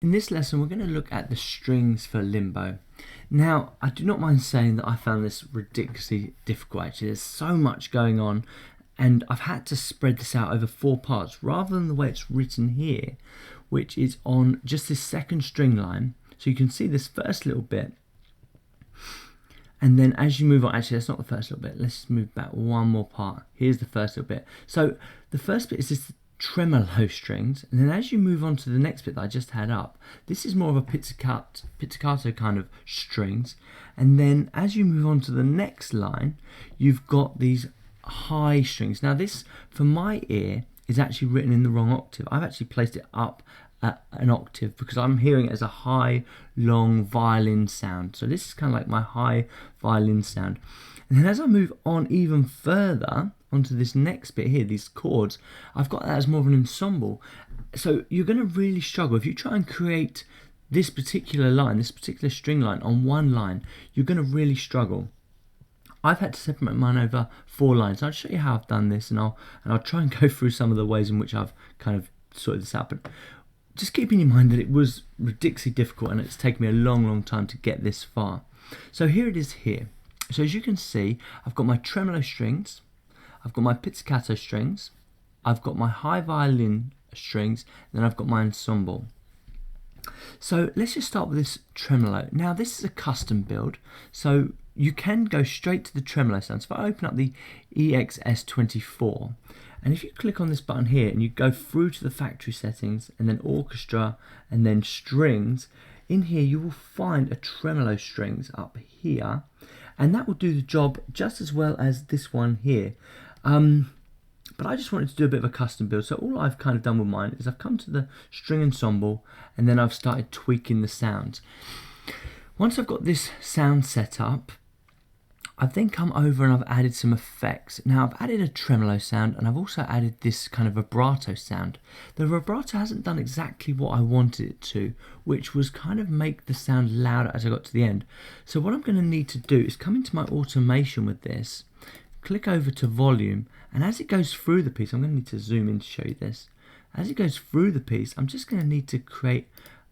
In this lesson, we're going to look at the strings for Limbo. Now, I do not mind saying that I found this ridiculously difficult actually. There's so much going on, and I've had to spread this out over 4 parts rather than the way it's written here, which is on just this second string line. So you can see this first little bit, and then as you move on, actually that's not the first little bit, let's move back one more part. Here's the first little bit. So the first bit is this tremolo strings, and then as you move on to the next bit that I just had up, this is more of a pizzicato kind of strings, and then as you move on to the next line, you've got these high strings. Now this, for my ear, is actually written in the wrong octave. I've actually placed it up an octave because I'm hearing it as a high, long violin sound. So this is kind of like my high violin sound. And then as I move on even further onto this next bit here, these chords, I've got that as more of an ensemble. So you're going to really struggle if you try and create this particular line, this particular string line on one line. You're going to really struggle. I've had to separate mine over 4 lines. I'll show you how I've done this, and I'll try and go through some of the ways in which I've kind of sorted this out. But just keeping in mind that it was ridiculously difficult and it's taken me a long time to get this far. So here it is here. So as you can see, I've got my tremolo strings, I've got my pizzicato strings, I've got my high violin strings, and then I've got my ensemble. So let's just start with this tremolo. Now this is a custom build, so you can go straight to the tremolo sound. So if I open up the EXS24, and if you click on this button here and you go through to the factory settings and then orchestra and then strings, in here you will find a tremolo strings up here, and that will do the job just as well as this one here. But I just wanted to do a bit of a custom build, so all I've kind of done with mine is I've come to the string ensemble and then I've started tweaking the sounds. Once I've got this sound set up, I've then come over and I've added some effects. Now I've added a tremolo sound, and I've also added this kind of vibrato sound. The vibrato hasn't done exactly what I wanted it to, which was kind of make the sound louder as I got to the end. So what I'm going to need to do is come into my automation with this, click over to volume, and as it goes through the piece, I'm going to need to zoom in to show you this. As it goes through the piece, I'm just going to need to create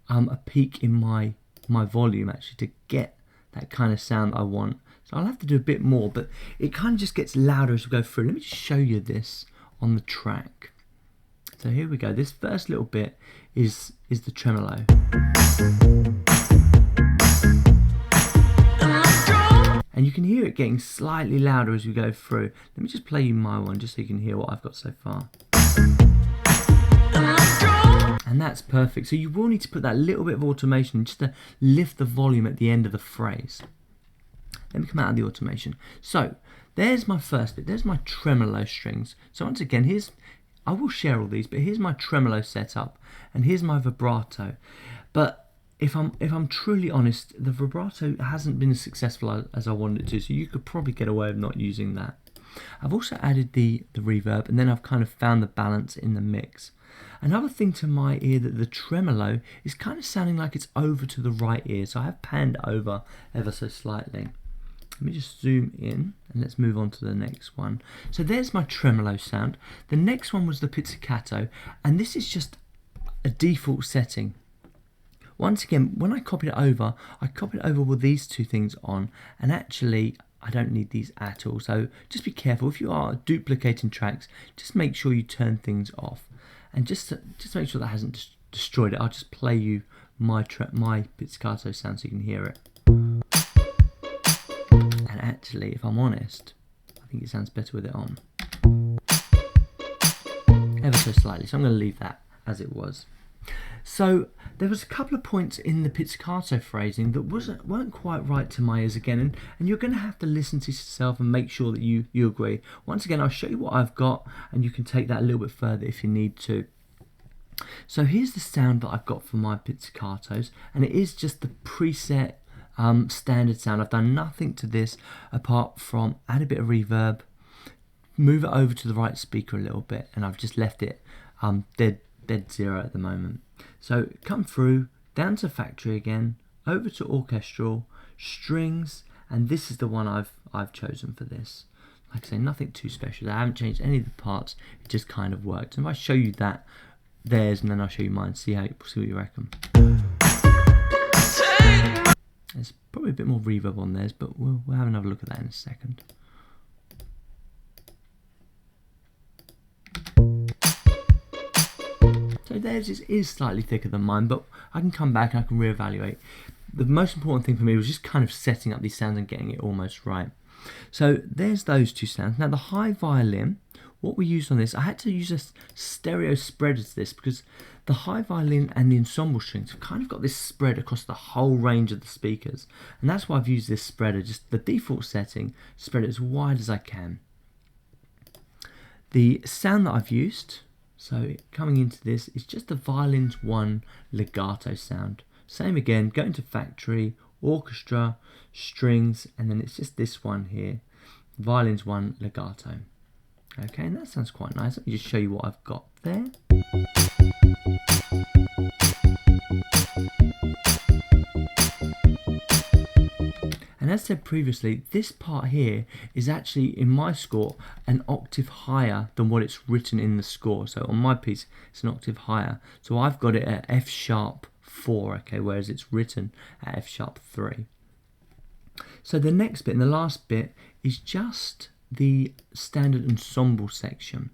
a peak in my volume actually to get that kind of sound I want. So I'll have to do a bit more, but it kind of just gets louder as we go through. Let me just show you this on the track. So here we go. This first little bit is the tremolo. And you can hear it getting slightly louder as we go through. Let me just play you my one just so you can hear what I've got so far. And that's perfect. So you will need to put that little bit of automation just to lift the volume at the end of the phrase. Let me come out of the automation. So there's my first bit. There's my tremolo strings. So once again, I will share all these, but here's my tremolo setup, and here's my vibrato. But if I'm truly honest, the vibrato hasn't been as successful as I wanted it to. So you could probably get away with not using that. I've also added the reverb, and then I've kind of found the balance in the mix. Another thing to my ear, that the tremolo is kind of sounding like it's over to the right ear. So I have panned over ever so slightly. Let me just zoom in and let's move on to the next one. So there's my tremolo sound. The next one was the pizzicato, and this is just a default setting. Once again, when I copied it over with these 2 things on, and actually I don't need these at all. So just be careful. If you are duplicating tracks, just make sure you turn things off. And just make sure that hasn't destroyed it. I'll just play you my pizzicato sound so you can hear it. And actually, if I'm honest, I think it sounds better with it on. Ever so slightly, so I'm going to leave that as it was. So there was a couple of points in the pizzicato phrasing that weren't quite right to my ears again, and you're going to have to listen to yourself and make sure that you agree. Once again, I'll show you what I've got, and you can take that a little bit further if you need to. So here's the sound that I've got for my pizzicatos, and it is just the preset standard sound. I've done nothing to this apart from add a bit of reverb, move it over to the right speaker a little bit, and I've just left it dead zero at the moment. So come through, down to factory again, over to orchestral, strings, and this is the one I've chosen for this. Like I say, nothing too special. I haven't changed any of the parts, it just kind of worked. And if I show you that theirs and then I'll show you mine, see what you reckon. There's probably a bit more reverb on theirs, but we'll have another look at that in a second. So theirs is slightly thicker than mine, but I can come back and I can reevaluate. The most important thing for me was just kind of setting up these sounds and getting it almost right. So there's those two sounds. Now the high violin, what we used on this, I had to use a stereo spreader to this because the high violin and the ensemble strings have kind of got this spread across the whole range of the speakers. And that's why I've used this spreader, just the default setting, spread it as wide as I can. The sound that I've used, so coming into this, is just the violins 1 legato sound. Same again, go into factory, orchestra, strings, and then it's just this one here, violins 1 legato. Okay, and that sounds quite nice. Let me just show you what I've got there. And as said previously, this part here is actually, in my score, an octave higher than what it's written in the score. So on my piece, it's an octave higher. So I've got it at F sharp 4, okay, whereas it's written at F sharp 3. So the next bit and the last bit is just the standard ensemble section.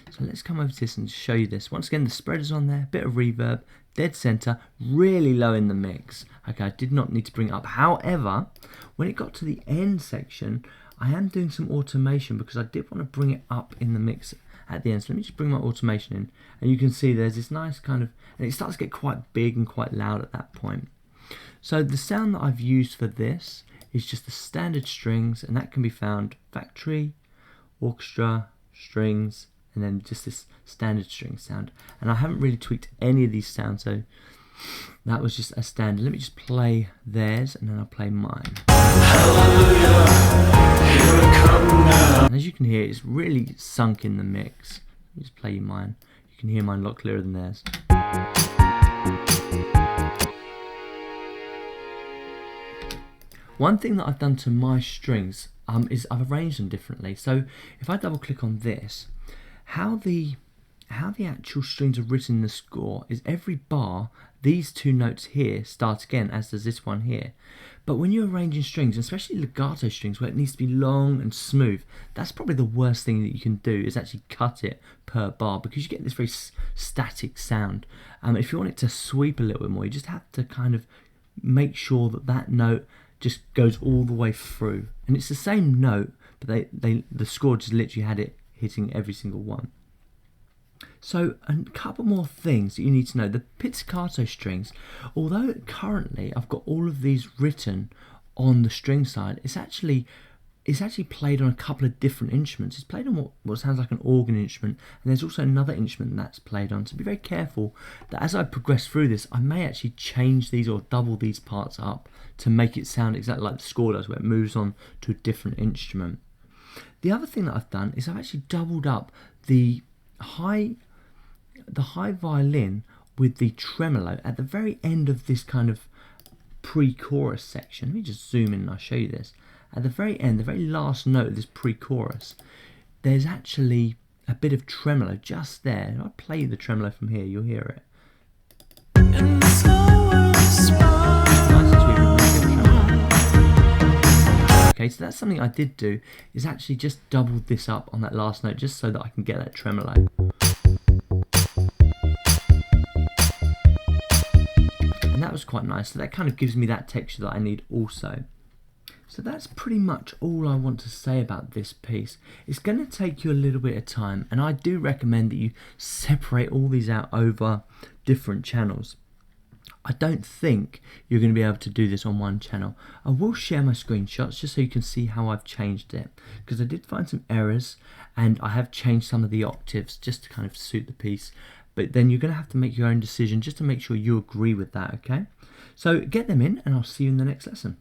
So let's come over to this and show you this. Once again, the spreader's on there, bit of reverb, dead center, really low in the mix. Okay, I did not need to bring it up. However, when it got to the end section, I am doing some automation because I did want to bring it up in the mix at the end. So let me just bring my automation in, and you can see there's this nice kind of, and it starts to get quite big and quite loud at that point. So the sound that I've used for this is just the standard strings, and that can be found factory, orchestra, strings, and then just this standard string sound. And I haven't really tweaked any of these sounds, so that was just a standard. Let me just play theirs and then I'll play mine. Hallelujah, here I come now. And as you can hear, it's really sunk in the mix. Let me just play you mine. You can hear mine a lot clearer than theirs. One thing that I've done to my strings is I've arranged them differently. So if I double click on this, how the actual strings are written in the score is every bar, these two notes here start again, as does this one here. But when you're arranging strings, especially legato strings where it needs to be long and smooth, that's probably the worst thing that you can do, is actually cut it per bar, because you get this very static sound. If you want it to sweep a little bit more, you just have to kind of make sure that that note just goes all the way through, and it's the same note, but the score just literally had it hitting every single one. So a couple more things that you need to know. The pizzicato strings, although currently I've got all of these written on the string side, it's actually played on a couple of different instruments. It's played on what sounds like an organ instrument, and there's also another instrument that's played on. So be very careful that as I progress through this, I may actually change these or double these parts up to make it sound exactly like the score does, where it moves on to a different instrument. The other thing that I've done is I've actually doubled up the high violin with the tremolo at the very end of this kind of pre-chorus section. Let me just zoom in and I'll show you this. At the very end, the very last note of this pre-chorus, there's actually a bit of tremolo just there. If I play the tremolo from here, you'll hear it. Okay, so that's something I did do, is actually just doubled this up on that last note just so that I can get that tremolo. And that was quite nice, so that kind of gives me that texture that I need also. So that's pretty much all I want to say about this piece. It's going to take you a little bit of time, and I do recommend that you separate all these out over different channels. I don't think you're going to be able to do this on one channel. I will share my screenshots just so you can see how I've changed it, because I did find some errors and I have changed some of the octaves just to kind of suit the piece. But then you're going to have to make your own decision just to make sure you agree with that, okay? So get them in and I'll see you in the next lesson.